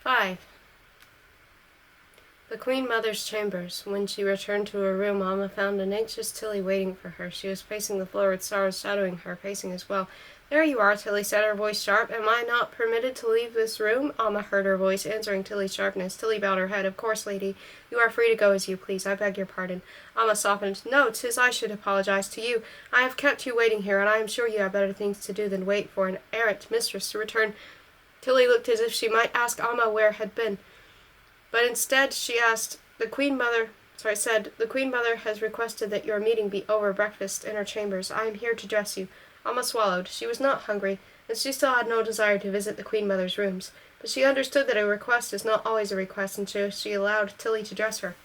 5. The Queen Mother's chambers. When she returned to her room, Alma found an anxious Tilly waiting for her. She was pacing the floor with sorrow shadowing her, pacing as well. "There you are," Tilly said, her voice sharp. "Am I not permitted to leave this room?" Alma heard her voice, answering Tilly's sharpness. Tilly bowed her head. "Of course, lady. You are free to go as you please. I beg your pardon." Alma softened. "No, 'tis I should apologize to you. I have kept you waiting here, and I am sure you have better things to do than wait for an errant mistress to return." Tilly looked as if she might ask Alma where had been. But instead she said, the Queen Mother has requested that your meeting be over breakfast in her chambers. I am here to dress you." Alma swallowed. She was not hungry, and she still had no desire to visit the Queen Mother's rooms. But she understood that a request is not always a request, and so she allowed Tilly to dress her.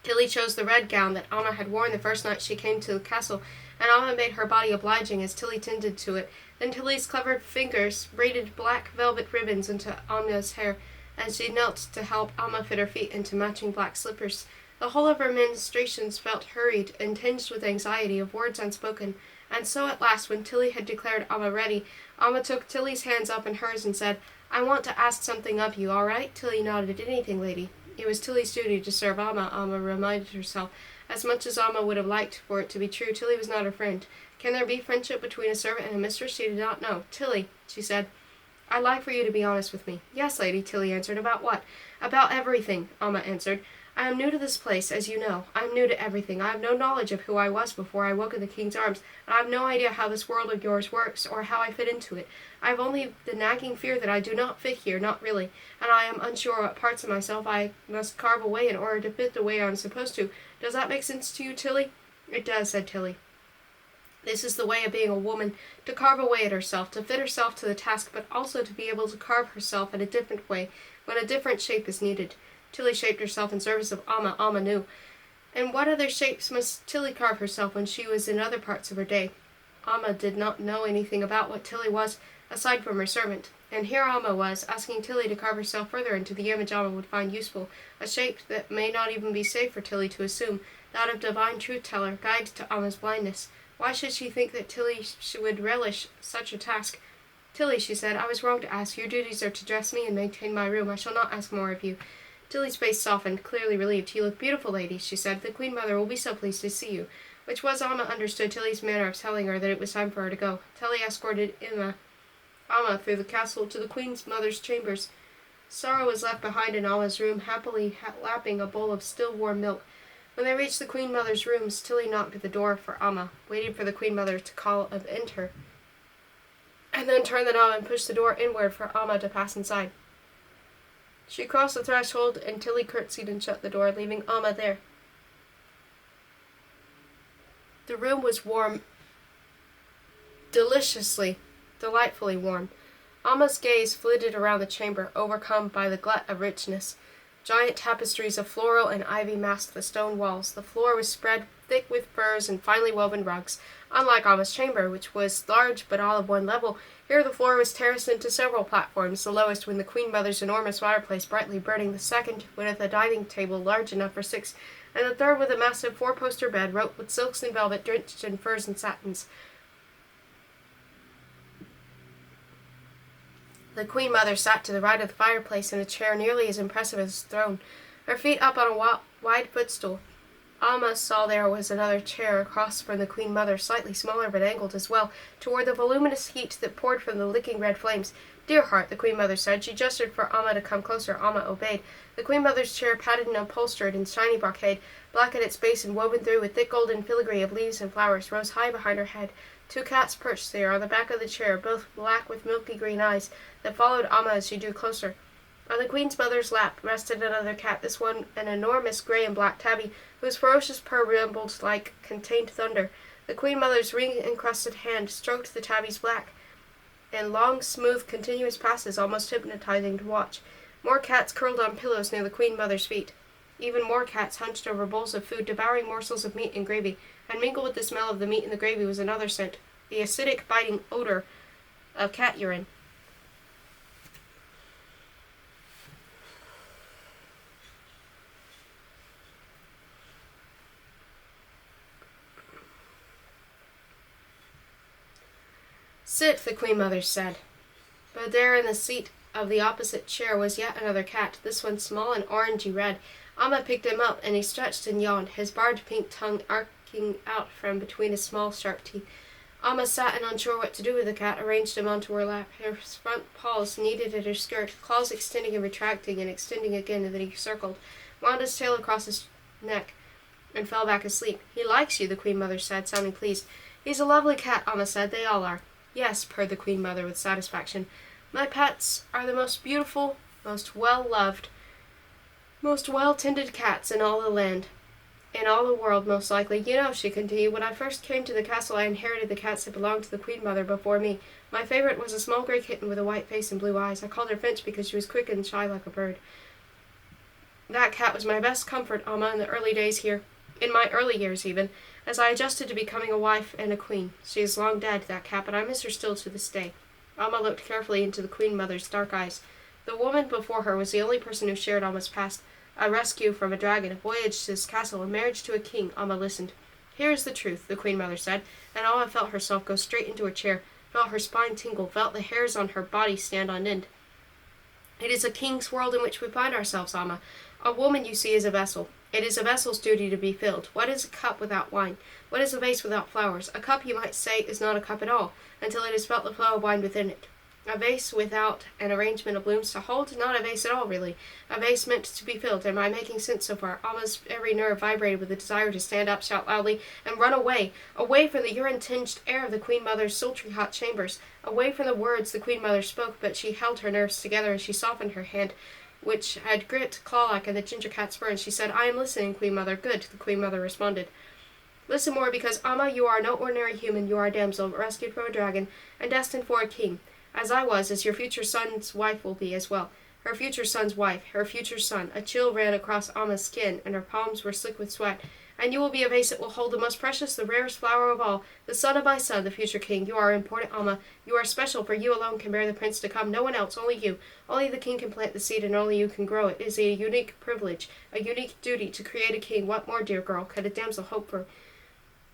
Tilly chose the red gown that Alma had worn the first night she came to the castle, and Alma made her body obliging as Tilly tended to it. Then Tilly's clever fingers braided black velvet ribbons into Alma's hair, and she knelt to help Alma fit her feet into matching black slippers. The whole of her ministrations felt hurried and tinged with anxiety of words unspoken, and so at last, when Tilly had declared Alma ready, Alma took Tilly's hands up in hers and said, "I want to ask something of you, all right?" Tilly nodded. "Anything, lady." It was Tilly's duty to serve Alma, Alma reminded herself. As much as Alma would have liked for it to be true, Tilly was not her friend. Can there be friendship between a servant and a mistress? She did not know. "Tilly," she said, "I'd like for you to be honest with me." "Yes, lady," Tilly answered. "About what?" "About everything," Alma answered. "I am new to this place, as you know. I am new to everything. I have no knowledge of who I was before I woke in the king's arms, and I have no idea how this world of yours works, or how I fit into it. I have only the nagging fear that I do not fit here, not really, and I am unsure what parts of myself I must carve away in order to fit the way I am supposed to. Does that make sense to you, Tilly?" "It does," said Tilly. "This is the way of being a woman, to carve away at herself, to fit herself to the task, but also to be able to carve herself in a different way, when a different shape is needed." Tilly shaped herself in service of Alma, Alma knew. And what other shapes must Tilly carve herself when she was in other parts of her day? Alma did not know anything about what Tilly was, aside from her servant. And here Alma was, asking Tilly to carve herself further into the image Alma would find useful, a shape that may not even be safe for Tilly to assume, that of divine truth-teller, guide to Alma's blindness. Why should she think that Tilly would relish such a task? "Tilly," she said, "I was wrong to ask. Your duties are to dress me and maintain my room. I shall not ask more of you." Tilly's face softened, clearly relieved. "You look beautiful, lady," she said. "The Queen Mother will be so pleased to see you." Which was, Alma understood Tilly's manner of telling her that it was time for her to go. Tilly escorted Alma through the castle to the Queen Mother's chambers. Sorrow was left behind in Alma's room, happily lapping a bowl of still warm milk. When they reached the Queen Mother's rooms, Tilly knocked at the door for Alma, waited for the Queen Mother to call of enter, and then turned the knob and pushed the door inward for Alma to pass inside. She crossed the threshold, and Tilly curtsied and shut the door, leaving Alma there. The room was warm, delightfully warm. Alma's gaze flitted around the chamber, overcome by the glut of richness. Giant tapestries of floral and ivy masked the stone walls. The floor was spread thick with furs and finely woven rugs. Unlike Alma's chamber, which was large but all of one level, here the floor was terraced into several platforms, the lowest with the Queen Mother's enormous fireplace brightly burning, the second with a dining table large enough for 6, and the third with a massive 4-poster bed roped with silks and velvet drenched in furs and satins. The Queen Mother sat to the right of the fireplace in a chair nearly as impressive as a throne, her feet up on a wide footstool. Alma saw there was another chair across from the Queen Mother, slightly smaller but angled as well, toward the voluminous heat that poured from the licking red flames. "Dear heart," the Queen Mother said. She gestured for Alma to come closer. Alma obeyed. The Queen Mother's chair, padded and upholstered in shiny brocade, black at its base and woven through with thick golden filigree of leaves and flowers, rose high behind her head. 2 cats perched there on the back of the chair, both black with milky green eyes, that followed Alma as she drew closer. On the Queen Mother's lap rested another cat, this one an enormous gray and black tabby, whose ferocious purr rumbled like contained thunder. The Queen Mother's ring-encrusted hand stroked the tabby's back in long, smooth, continuous passes, almost hypnotizing to watch. More cats curled on pillows near the Queen Mother's feet. Even more cats hunched over bowls of food, devouring morsels of meat and gravy, and mingled with the smell of the meat and the gravy was another scent, the acidic, biting odor of cat urine. "Sit," the Queen Mother said. But there in the seat of the opposite chair was yet another cat, this one small and orangey red. Amma picked him up, and he stretched and yawned, his barred pink tongue arcing out from between his small, sharp teeth. Amma sat and unsure what to do with the cat, arranged him onto her lap, his front paws kneaded at her skirt, claws extending and retracting and extending again, and then he circled, wound his tail across his neck, and fell back asleep. He likes you, the Queen Mother said, sounding pleased. He's a lovely cat, Amma said. They all are. Yes, purred the Queen Mother with satisfaction. My pets are the most beautiful, most well-loved, most well-tended cats in all the land. In all the world, most likely. You know, she continued, when I first came to the castle I inherited the cats that belonged to the Queen Mother before me. My favorite was a small gray kitten with a white face and blue eyes. I called her Finch because she was quick and shy like a bird. That cat was my best comfort, Amma, in the early days here. In my early years, even, as I adjusted to becoming a wife and a queen. She is long dead, that cat, but I miss her still to this day. Amma looked carefully into the Queen Mother's dark eyes. The woman before her was the only person who shared Amma's past. A rescue from a dragon, a voyage to his castle, a marriage to a king. Amma listened. Here is the truth, the Queen Mother said, and Amma felt herself go straight into her chair, felt her spine tingle, felt the hairs on her body stand on end. It is a king's world in which we find ourselves, Amma. A woman, you see, is a vessel. It is a vessel's duty to be filled. What is a cup without wine? What is a vase without flowers? A cup, you might say, is not a cup at all, until it has felt the flow of wine within it. A vase without an arrangement of blooms to hold? Not a vase at all, really. A vase meant to be filled. Am I making sense so far? Almost every nerve vibrated with the desire to stand up, shout loudly, and run away. Away from the urine-tinged air of the Queen Mother's sultry hot chambers. Away from the words the Queen Mother spoke, but she held her nerves together as she softened her hand, which had grit claw-like in the ginger cat's fur, and she said, I am listening, Queen Mother. Good, the Queen Mother responded. Listen more, because, Amma, you are no ordinary human. You are a damsel, rescued from a dragon, and destined for a king. As I was, as your future son's wife will be as well. Her future son's wife, her future son. A chill ran across Amma's skin, and her palms were slick with sweat. And you will be a vase that will hold the most precious, the rarest flower of all, the son of my son, the future king. You are important, Amma. You are special, for you alone can bear the prince to come. No one else, only you. Only the king can plant the seed, and only you can grow it. It is a unique privilege, a unique duty to create a king. What more, dear girl, could a damsel hope for?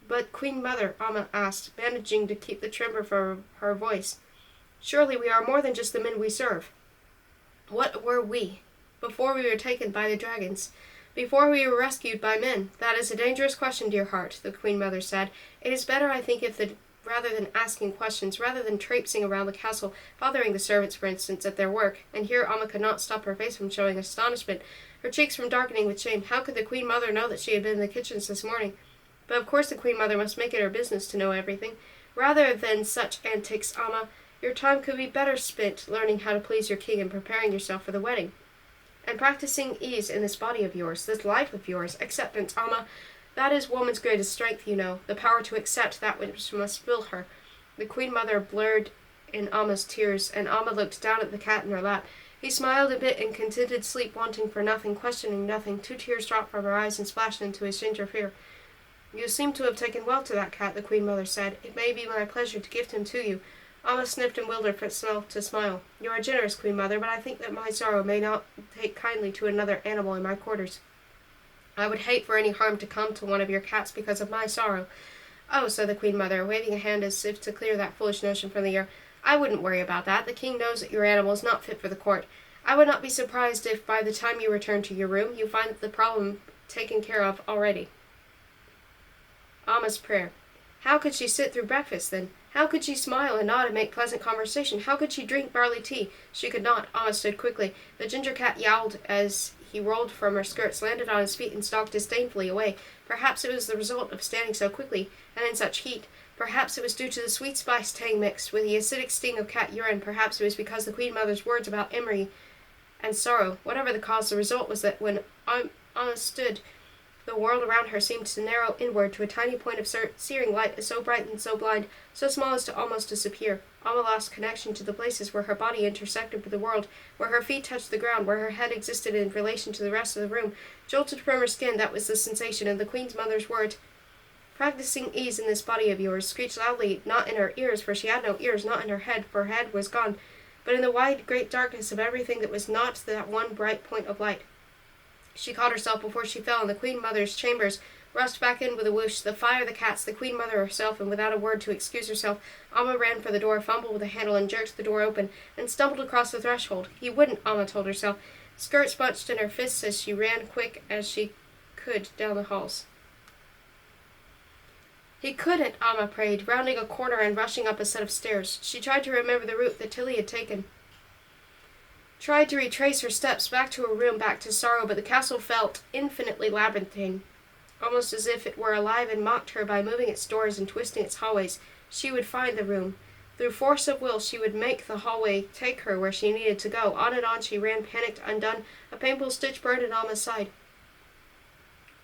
But, Queen Mother, Amma asked, managing to keep the tremor from her voice, surely we are more than just the men we serve. What were we, before we were taken by the dragons? Before we were rescued by men? That is a dangerous question, dear heart, the Queen Mother said. It is better, I think, rather than asking questions, rather than traipsing around the castle, bothering the servants, for instance, at their work. And here Amma could not stop her face from showing astonishment, her cheeks from darkening with shame. How could the Queen Mother know that she had been in the kitchens this morning? But of course the Queen Mother must make it her business to know everything. Rather than such antics, Amma, your time could be better spent learning how to please your king and preparing yourself for the wedding. And practicing ease in this body of yours, this life of yours, acceptance, Amma. That is woman's greatest strength, you know, the power to accept that which must fill her. The Queen Mother blurred in Amma's tears, and Amma looked down at the cat in her lap. He smiled a bit in contented sleep, wanting for nothing, questioning nothing. 2 tears dropped from her eyes and splashed into his ginger fur. You seem to have taken well to that cat, the Queen Mother said. It may be my pleasure to gift him to you. Amma sniffed and willed herself to smile. You are generous, Queen Mother, but I think that my sorrow may not take kindly to another animal in my quarters. I would hate for any harm to come to one of your cats because of my sorrow. Oh, said the Queen Mother, waving a hand as if to clear that foolish notion from the air. I wouldn't worry about that. The king knows that your animal is not fit for the court. I would not be surprised if, by the time you return to your room, you find the problem taken care of already. Amma's prayer. How could she sit through breakfast, then? How could she smile and nod and make pleasant conversation? How could she drink barley tea? She could not. Amma stood quickly. The ginger cat yowled as he rolled from her skirts, landed on his feet, and stalked disdainfully away. Perhaps it was the result of standing so quickly and in such heat. Perhaps it was due to the sweet spice tang mixed with the acidic sting of cat urine. Perhaps it was because the Queen Mother's words about Emery and sorrow. Whatever the cause, the result was that when Amma stood, the world around her seemed to narrow inward to a tiny point of searing light, so bright and so blind, so small as to almost disappear. Amma lost connection to the places where her body intersected with the world, where her feet touched the ground, where her head existed in relation to the rest of the room. Jolted from her skin, that was the sensation, and the Queen's Mother's words, practicing ease in this body of yours, screeched loudly, not in her ears, for she had no ears, not in her head, for her head was gone, but in the wide, great darkness of everything that was not that one bright point of light. She caught herself before she fell, and the Queen Mother's chambers rushed back in with a whoosh, the fire, the cats, the Queen Mother herself, and without a word to excuse herself, Amma ran for the door, fumbled with the handle, and jerked the door open, and stumbled across the threshold. He wouldn't, Amma told herself, skirts bunched in her fists as she ran quick as she could down the halls. He couldn't, Amma prayed, rounding a corner and rushing up a set of stairs. She tried to remember the route that Tilly had taken. Tried to retrace her steps back to her room, back to sorrow, but the castle felt infinitely labyrinthine, almost as if it were alive and mocked her by moving its doors and twisting its hallways. She would find the room. Through force of will, she would make the hallway take her where she needed to go. On and on she ran, panicked, undone. A painful stitch burned in Alma's side,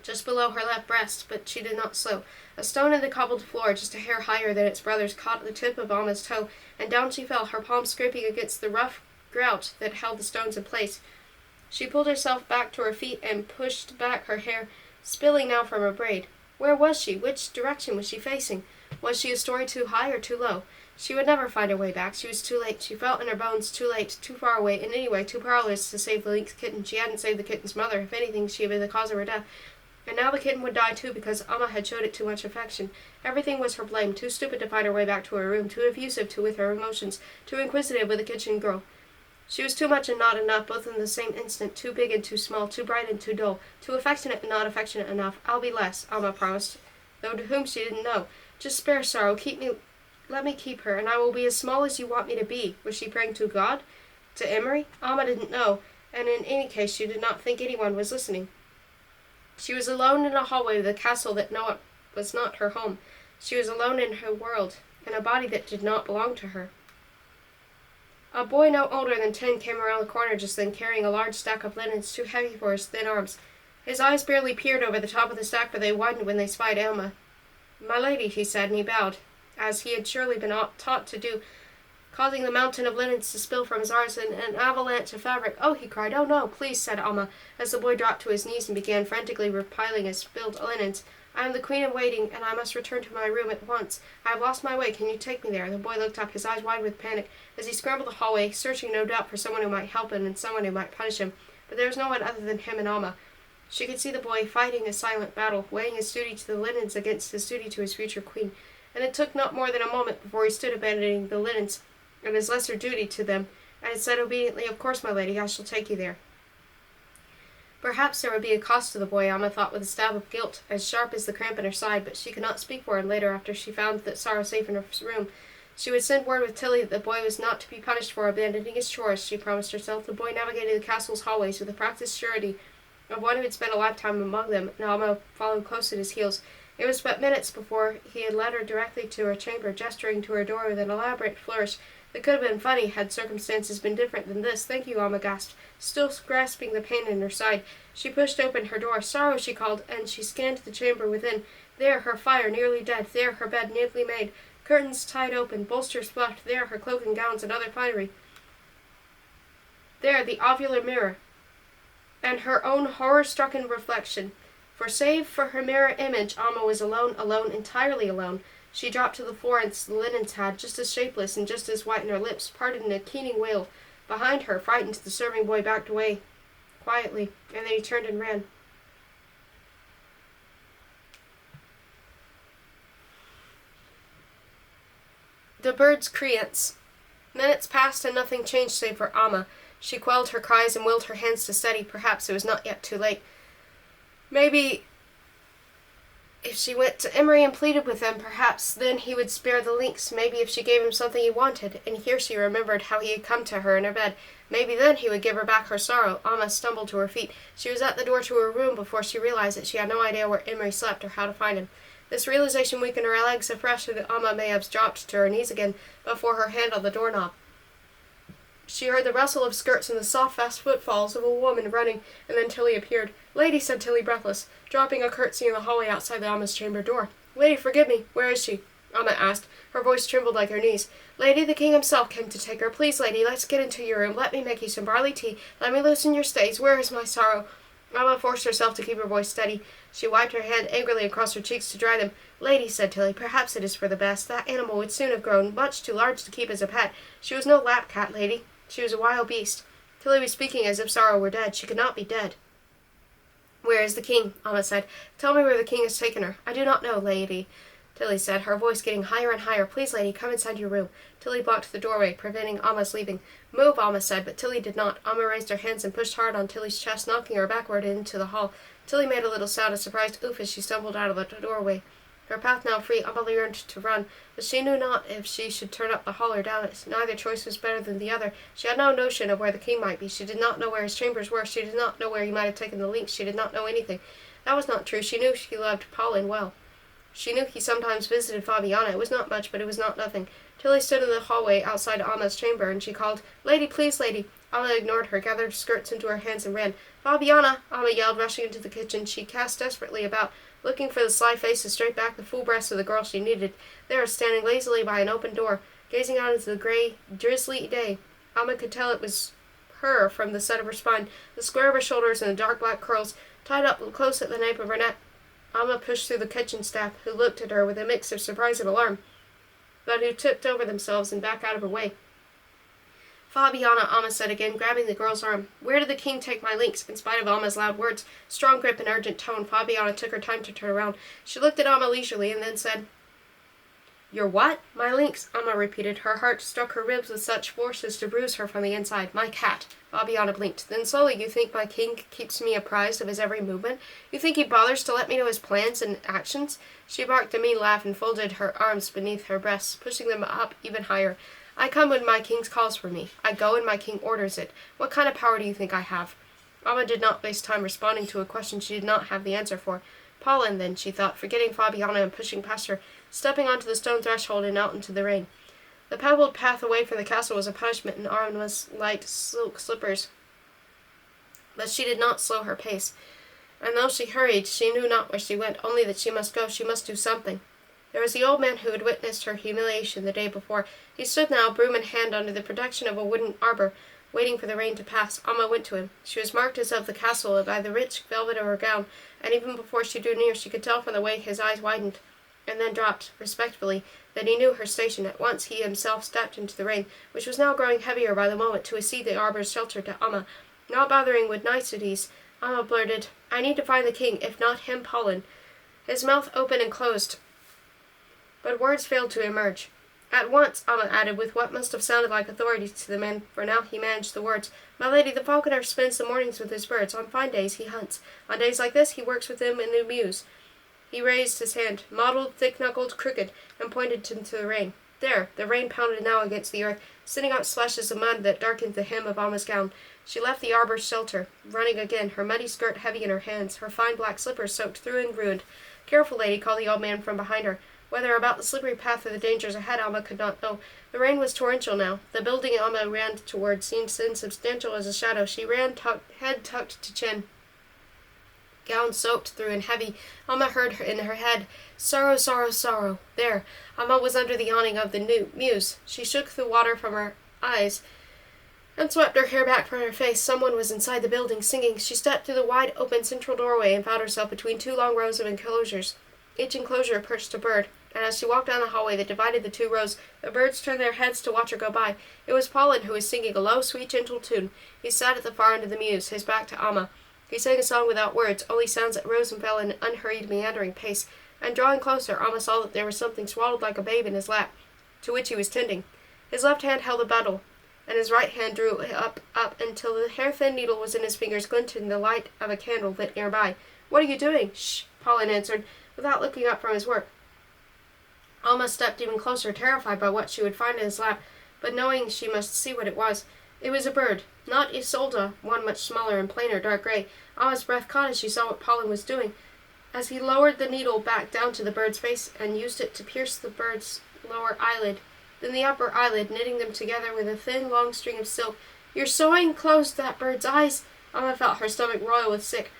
just below her left breast, but she did not slow. A stone in the cobbled floor, just a hair higher than its brothers, caught the tip of Alma's toe, and down she fell, her palm scraping against the rough grout that held the stones in place. She pulled herself back to her feet and pushed back her hair, spilling now from her braid. Where was she? Which direction was she facing? Was she a story too high or too low? She would never find her way back. She was too late. She felt in her bones too late, too far away, and anyway too powerless to save the lynx kitten. She hadn't saved the kitten's mother. If anything, she had been the cause of her death. And now the kitten would die too, because Amma had showed it too much affection. Everything was her blame, too stupid to find her way back to her room, too effusive with her emotions, too inquisitive with the kitchen girl. She was too much and not enough, both in the same instant, too big and too small, too bright and too dull, too affectionate and not affectionate enough. I'll be less, Amma promised, though to whom she didn't know. Just spare sorrow, let me keep her, and I will be as small as you want me to be. Was she praying to God? To Emery? Amma didn't know, and in any case she did not think anyone was listening. She was alone in a hallway of the castle that was not her home. She was alone in her world, in a body that did not belong to her. A boy no older than 10 came around the corner just then, carrying a large stack of linens too heavy for his thin arms. His eyes barely peered over the top of the stack, but they widened when they spied Alma. "My lady," he said, and he bowed, as he had surely been taught to do, causing the mountain of linens to spill from his arms in an avalanche of fabric. "Oh," he cried. "Oh, no, please," said Alma, as the boy dropped to his knees and began frantically repiling his spilled linens. "I am the queen in waiting, and I must return to my room at once. I have lost my way. Can you take me there?" The boy looked up, his eyes wide with panic, as he scrambled the hallway, searching no doubt for someone who might help him and someone who might punish him. But there was no one other than him and Alma. She could see the boy fighting a silent battle, weighing his duty to the linens against his duty to his future queen, and it took not more than a moment before he stood abandoning the linens and his lesser duty to them, and had said obediently, "Of course, my lady, I shall take you there." Perhaps there would be a cost to the boy, Alma thought with a stab of guilt, as sharp as the cramp in her side, but she could not speak for him later after she found that Sorrow safe in her room. She would send word with Tilly that the boy was not to be punished for abandoning his chores, she promised herself. The boy navigated the castle's hallways with the practiced surety of one who had spent a lifetime among them, and Alma followed close at his heels. It was but minutes before he had led her directly to her chamber, gesturing to her door with an elaborate flourish that could have been funny had circumstances been different than this. "Thank you," Alma gasped, still grasping the pain in her side. She pushed open her door. "Sorrow," she called, and she scanned the chamber within. There her fire nearly dead, there her bed neatly made, curtains tied open, bolsters fluffed, there her cloak and gowns and other finery. There the ovular mirror, and her own horror-stricken reflection. For save for her mirror image, Alma was alone, entirely alone. She dropped to the floor, and the linens had, just as shapeless and just as white in her lips, parted in a keening wail. Behind her, frightened, the serving boy backed away quietly, and then he turned and ran. The bird's creance. Minutes passed and nothing changed save for Alma. She quelled her cries and willed her hands to steady. Perhaps it was not yet too late. Maybe if she went to Emery and pleaded with him, perhaps then he would spare the lynx. Maybe if she gave him something he wanted, and here she remembered how he had come to her in her bed, maybe then he would give her back her sorrow. Alma stumbled to her feet. She was at the door to her room before she realized that she had no idea where Emery slept or how to find him. This realization weakened her legs afresh, so that Alma may have dropped to her knees again before her hand on the doorknob. She heard the rustle of skirts and the soft, fast footfalls of a woman running, and then Tilly appeared. "Lady," said Tilly, breathless, dropping a curtsy in the hallway outside the Alma's chamber door. "Lady, forgive me. Where is she?" Alma asked. Her voice trembled like her knees. "Lady, the king himself came to take her. Please, lady, let's get into your room. Let me make you some barley tea. Let me loosen your stays. Where is my sorrow?" Alma forced herself to keep her voice steady. She wiped her hand angrily across her cheeks to dry them. "Lady," said Tilly, "perhaps it is for the best. That animal would soon have grown much too large to keep as a pet. She was no lap cat, lady. She was a wild beast." Tilly was speaking as if Sorrow were dead. She could not be dead. Where is the king? Amma said. Tell me where the king has taken her. I do not know, lady, Tilly said, her voice getting higher and higher. Please, lady, come inside your room. Tilly blocked the doorway, preventing Amma's leaving. Move, Amma said, but Tilly did not. Amma raised her hands and pushed hard on Tilly's chest, knocking her backward into the hall. Tilly made a little sound of surprised oof as she stumbled out of the doorway. Her path now free, Amma yearned to run, but she knew not if she should turn up the hall or down it. Neither choice was better than the other. She had no notion of where the king might be. She did not know where his chambers were. She did not know where he might have taken the links. She did not know anything. That was not true. She knew she loved Paulin well. She knew he sometimes visited Fabiana. It was not much, but it was not nothing. Tilly stood in the hallway outside Amma's chamber, and she called, Lady, please, lady. Amma ignored her, gathered her skirts into her hands, and ran. Fabiana! Amma yelled, rushing into the kitchen. She cast desperately about, looking for the sly face to straight back the full breast of the girl she needed. There, standing lazily by an open door, gazing out into the gray, drizzly day. Amma could tell it was her from the set of her spine, the square of her shoulders, and the dark black curls tied up close at the nape of her neck. Amma pushed through the kitchen staff, who looked at her with a mix of surprise and alarm, but who tipped over themselves and back out of her way. Fabiana, Amma said again, grabbing the girl's arm. Where did the king take my links? In spite of Amma's loud words, strong grip, and urgent tone, Fabiana took her time to turn around. She looked at Amma leisurely and then said, Your what? My links, Amma repeated. Her heart struck her ribs with such force as to bruise her from the inside. My cat. Fabiana blinked. Then slowly, you think my king keeps me apprised of his every movement? You think he bothers to let me know his plans and actions? She barked a mean laugh and folded her arms beneath her breasts, pushing them up even higher. I come when my king calls for me. I go when my king orders it. What kind of power do you think I have? Amma did not waste time responding to a question she did not have the answer for. Paulin, then, she thought, forgetting Fabiana and pushing past her, stepping onto the stone threshold and out into the rain. The pebbled path away from the castle was a punishment, and Amma's light silk slippers. But she did not slow her pace, and though she hurried, she knew not where she went, only that she must go, she must do something. There was the old man who had witnessed her humiliation the day before. He stood now, broom in hand, under the protection of a wooden arbor, waiting for the rain to pass. Amma went to him. She was marked as of the castle by the rich velvet of her gown, and even before she drew near, she could tell from the way his eyes widened, and then dropped, respectfully, that he knew her station. At once he himself stepped into the rain, which was now growing heavier by the moment, to accede the arbor's shelter to Amma. Not bothering with niceties, Amma blurted, I need to find the king, if not him, Paulin. His mouth opened and closed, but words failed to emerge. At once, Amma added, with what must have sounded like authority to the man, for now he managed the words, My lady, the falconer spends the mornings with his birds. On fine days he hunts. On days like this he works with them in the mews. He raised his hand, mottled, thick-knuckled, crooked, and pointed into the rain. There, the rain pounded now against the earth, sending out splashes of mud that darkened the hem of Amma's gown. She left the arbor's shelter, running again, her muddy skirt heavy in her hands, her fine black slippers soaked through and ruined. Careful, lady, called the old man from behind her. Whether about the slippery path or the dangers ahead, Amma could not know. The rain was torrential now. The building Amma ran toward seemed insubstantial as a shadow. She ran, head tucked to chin, gown soaked through and heavy. Amma heard her in her head, Sorrow, sorrow, sorrow. There, Amma was under the awning of the mews. She shook the water from her eyes and swept her hair back from her face. Someone was inside the building, singing. She stepped through the wide open central doorway and found herself between two long rows of enclosures. Each enclosure perched a bird, and as she walked down the hallway that divided the two rows, the birds turned their heads to watch her go by. It was Paulin who was singing a low, sweet, gentle tune. He sat at the far end of the mews, his back to Amma. He sang a song without words, only sounds that rose and fell in an unhurried, meandering pace, and drawing closer, Amma saw that there was something swaddled like a babe in his lap, to which he was tending. His left hand held a bundle, and his right hand drew it up, until the hair-thin needle was in his fingers, glinted in the light of a candle lit nearby. What are you doing? Shh, Paulin answered, without looking up from his work. Amma stepped even closer, terrified by what she would find in his lap, but knowing she must see what it was. It was a bird, not Isolde, one much smaller and plainer, dark gray. Amma's breath caught as she saw what Paulin was doing, as he lowered the needle back down to the bird's face and used it to pierce the bird's lower eyelid, then the upper eyelid, knitting them together with a thin, long string of silk. Your sewing closed that bird's eyes. Amma felt her stomach roil with sick.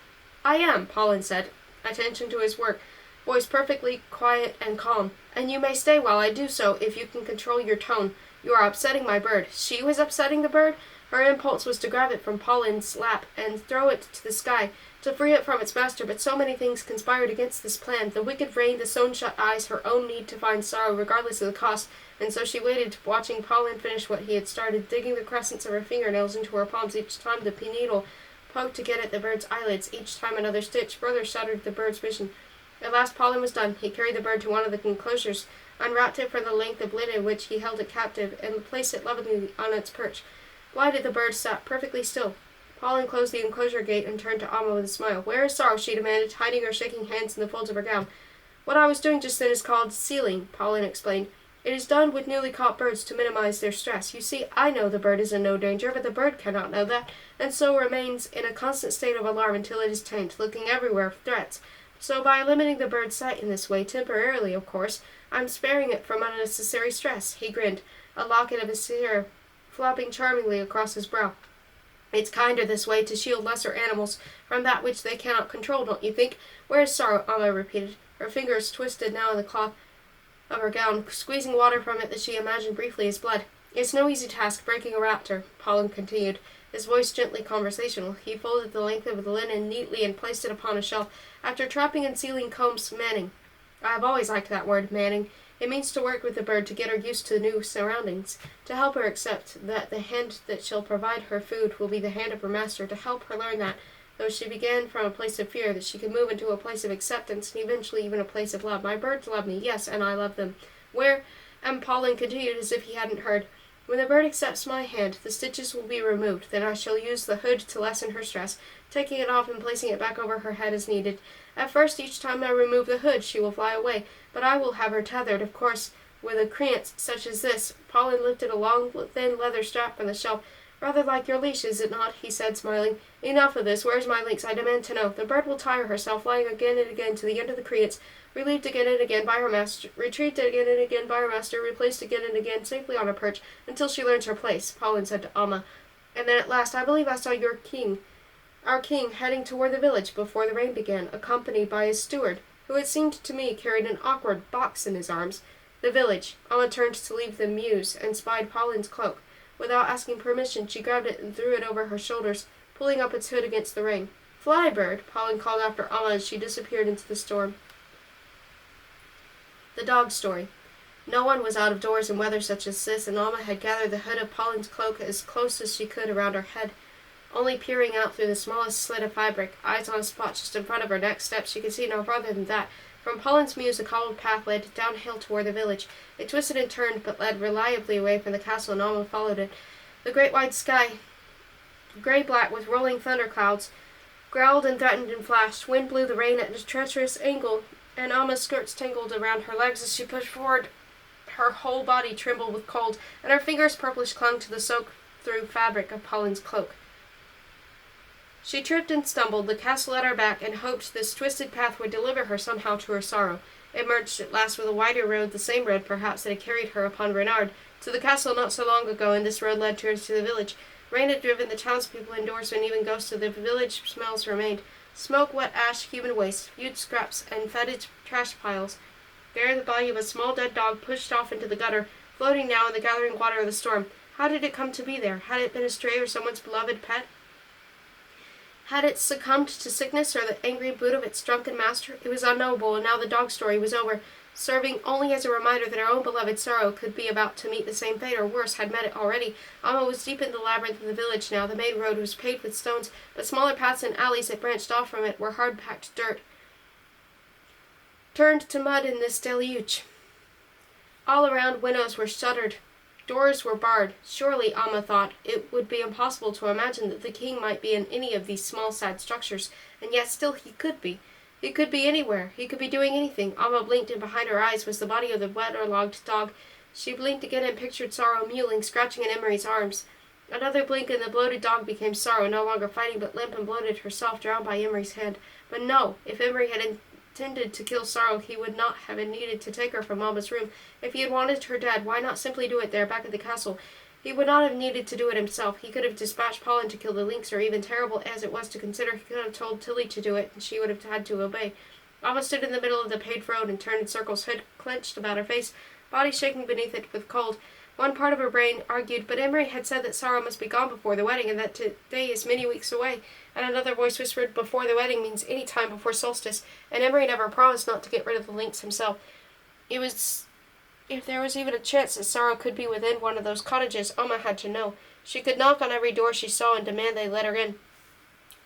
I am, Paulin said, attention to his work, voice perfectly quiet and calm. And you may stay while I do so, if you can control your tone. You are upsetting my bird. She was upsetting the bird? Her impulse was to grab it from Paulin's lap and throw it to the sky, to free it from its master, but so many things conspired against this plan. The wicked rain, the sewn-shut eyes, her own need to find sorrow regardless of the cost, and so she waited, watching Paulin finish what he had started, digging the crescents of her fingernails into her palms each time the needle poked again at the bird's eyelids. Each time another stitch further shattered the bird's vision. At last Pollen was done. He carried the bird to one of the enclosures, unwrapped it from the length of linen which he held it captive, and placed it lovingly on its perch. Blinded, the bird sat perfectly still. Pollen closed the enclosure gate and turned to Alma with a smile. "Where is Sorrow?" she demanded, hiding her shaking hands in the folds of her gown. "What I was doing just then is called sealing," Pollen explained. "It is done with newly caught birds to minimize their stress. You see, I know the bird is in no danger, but the bird cannot know that, and so remains in a constant state of alarm until it is tamed, looking everywhere for threats. So by limiting the bird's sight in this way, temporarily of course, I'm sparing it from unnecessary stress." He grinned, a locket of his hair flopping charmingly across his brow. "It's kinder this way to shield lesser animals from that which they cannot control, don't you think? Where is Sorrow?" Alma repeated, her fingers twisted now in the cloth of her gown, squeezing water from it that she imagined briefly as blood. "It's no easy task breaking a raptor," Pollen continued, his voice gently conversational. He folded the length of the linen neatly and placed it upon a shelf. After trapping and sealing combs, manning. I have always liked that word, manning. It means to work with the bird to get her used to new surroundings, to help her accept that the hand that shall provide her food will be the hand of her master, to help her learn that, though she began from a place of fear, that she can move into a place of acceptance and eventually even a place of love. My birds love me, yes, and I love them. Where, and Pollen continued as if he hadn't heard, when the bird accepts my hand, the stitches will be removed. Then I shall use the hood to lessen her stress, taking it off and placing it back over her head as needed. At first, each time I remove the hood, she will fly away, but I will have her tethered, of course, with a creance such as this. Pollen lifted a long, thin leather strap from the shelf. "Rather like your leash, is it not?" he said, smiling. "Enough of this. Where's my lynx? I demand to know." The bird will tire herself, flying again and again to the end of the creance, relieved again and again by her master, retrieved again and again by her master, replaced again and again safely on her perch, until she learns her place, Pollen said to Alma. "And then at last I believe I saw our king, heading toward the village before the rain began, accompanied by his steward, who it seemed to me carried an awkward box in his arms." The village. Alma turned to leave the mews and spied Pollen's cloak. Without asking permission, she grabbed it and threw it over her shoulders, pulling up its hood against the rain. "Fly, bird," Pollen called after Alma as she disappeared into the storm. The dog story. No one was out of doors in weather such as this, and Alma had gathered the hood of Pollen's cloak as close as she could around her head, only peering out through the smallest slit of fabric, eyes on a spot just in front of her. Next step, she could see no farther than that. From Pollen's mews, a cobbled path led downhill toward the village. It twisted and turned, but led reliably away from the castle, and Alma followed it. The great wide sky, gray-black with rolling thunderclouds, growled and threatened and flashed. Wind blew the rain at a treacherous angle, and Alma's skirts tangled around her legs as she pushed forward. Her whole body trembled with cold, and her fingers purplish clung to the soaked-through fabric of Pollen's cloak. She tripped and stumbled, the castle at her back, and hoped this twisted path would deliver her somehow to her sorrow. It merged at last with a wider road, the same road, perhaps, that had carried her upon Renard to the castle not so long ago, and this road led her to the village. Rain had driven the townspeople indoors, and even ghosts of the village smells remained. Smoke, wet ash, human waste, huge scraps, and fetid trash piles. There the body of a small dead dog pushed off into the gutter, floating now in the gathering water of the storm. How did it come to be there? Had it been a stray or someone's beloved pet? Had it succumbed to sickness or the angry boot of its drunken master? It was unknowable, and now the dog story was over, serving only as a reminder that her own beloved Sorrow could be about to meet the same fate, or worse, had met it already. Alma was deep in the labyrinth of the village now. The main road was paved with stones, but smaller paths and alleys that branched off from it were hard-packed dirt, turned to mud in this deluge. All around, windows were shuttered. Doors were barred. Surely, Alma thought, it would be impossible to imagine that the king might be in any of these small, sad structures, and yet still he could be. He could be anywhere. He could be doing anything. Alma blinked, and behind her eyes was the body of the waterlogged dog. She blinked again and pictured Sorrow mewling, scratching at Emery's arms. Another blink, and the bloated dog became Sorrow, no longer fighting, but limp and bloated, herself drowned by Emery's hand. But no, if Emery had intended to kill Sorrow, he would not have needed to take her from Alma's room. If he had wanted her dead, why not simply do it there, back at the castle? He would not have needed to do it himself. He could have dispatched Pollen to kill the lynx, or even terrible as it was to consider, he could have told Tilly to do it, and she would have had to obey. Alma stood in the middle of the paved road and turned in circles, hood clenched about her face, body shaking beneath it with cold. One part of her brain argued, but Emery had said that Sorrow must be gone before the wedding, and that today is many weeks away. And another voice whispered, before the wedding means any time before solstice, and Emery never promised not to get rid of the lynx himself. If there was even a chance that Sorrow could be within one of those cottages, Alma had to know. She could knock on every door she saw and demand they let her in.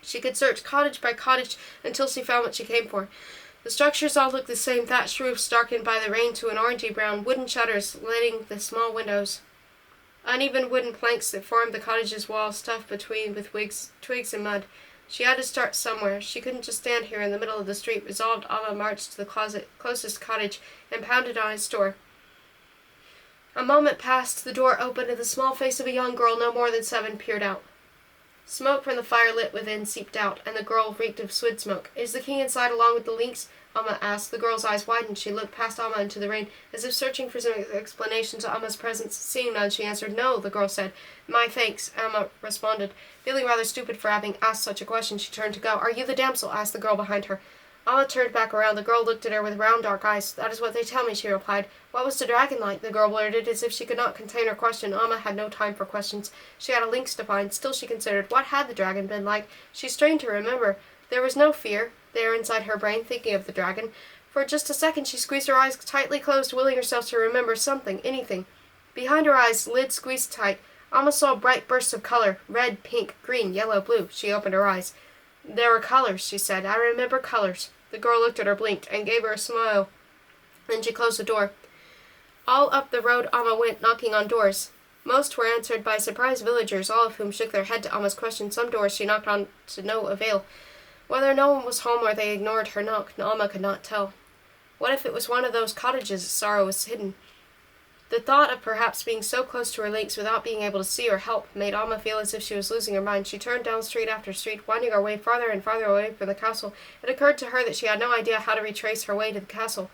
She could search cottage by cottage until she found what she came for. The structures all looked the same, thatched roofs darkened by the rain to an orangey brown, wooden shutters lighting the small windows. Uneven wooden planks that formed the cottage's walls stuffed between with twigs and mud. She had to start somewhere. She couldn't just stand here in the middle of the street. Resolved, Alma marched to the closest cottage and pounded on its door. A moment passed, the door opened, and the small face of a young girl no more than 7 peered out. Smoke from the fire lit within seeped out, and the girl reeked of swid smoke. "Is the king inside along with the lynx?" Alma asked. The girl's eyes widened. She looked past Alma into the rain, as if searching for some explanation to Alma's presence. Seeing none, she answered. "No," the girl said. "My thanks," Alma responded. Feeling rather stupid for having asked such a question, she turned to go. "Are you the damsel?" asked the girl behind her. Alma turned back around. The girl looked at her with round dark eyes. "That is what they tell me," she replied. "What was the dragon like?" the girl blurted, as if she could not contain her question. Alma had no time for questions. She had a lynx to find. Still she considered. What had the dragon been like? She strained to remember. There was no fear there inside her brain, thinking of the dragon. For just a second she squeezed her eyes tightly closed, willing herself to remember something, anything. Behind her eyes, lids squeezed tight, Alma saw bright bursts of color, red, pink, green, yellow, blue. She opened her eyes. "There were colors," she said. "I remember colors." The girl looked at her, blinked, and gave her a smile. Then she closed the door. All up the road Alma went, knocking on doors. Most were answered by surprised villagers, all of whom shook their head to Alma's question. Some doors she knocked on to no avail. Whether no one was home or they ignored her knock, Alma could not tell. What if it was one of those cottages sorrow was hidden? The thought of perhaps being so close to her lynx without being able to see or help made Alma feel as if she was losing her mind. She turned down street after street, winding her way farther and farther away from the castle. It occurred to her that she had no idea how to retrace her way to the castle.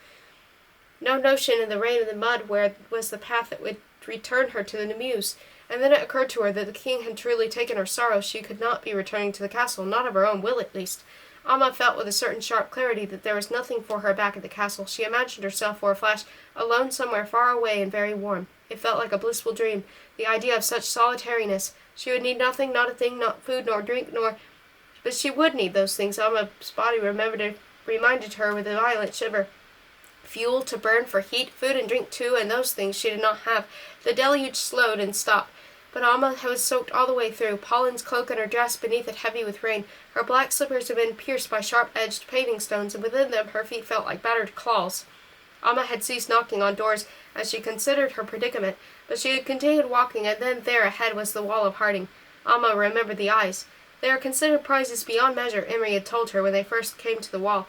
No notion in the rain and the mud where was the path that would return her to the mews. And then it occurred to her that the king had truly taken her sorrow. She could not be returning to the castle, not of her own will at least. Alma felt with a certain sharp clarity that there was nothing for her back at the castle. She imagined herself for a flash alone somewhere far away and very warm. It felt like a blissful dream, the idea of such solitariness. She would need nothing, not a thing, not food, nor drink, but she would need those things. Alma's body reminded her with a violent shiver. Fuel to burn for heat, food and drink too, and those things she did not have. The deluge slowed and stopped. But Alma was soaked all the way through, Pauline's cloak and her dress beneath it heavy with rain. Her black slippers had been pierced by sharp-edged paving stones, and within them her feet felt like battered claws. Alma had ceased knocking on doors as she considered her predicament, but she had continued walking, and then there ahead was the wall of Harding. Alma remembered the eyes. They are considered prizes beyond measure, Emery had told her when they first came to the wall.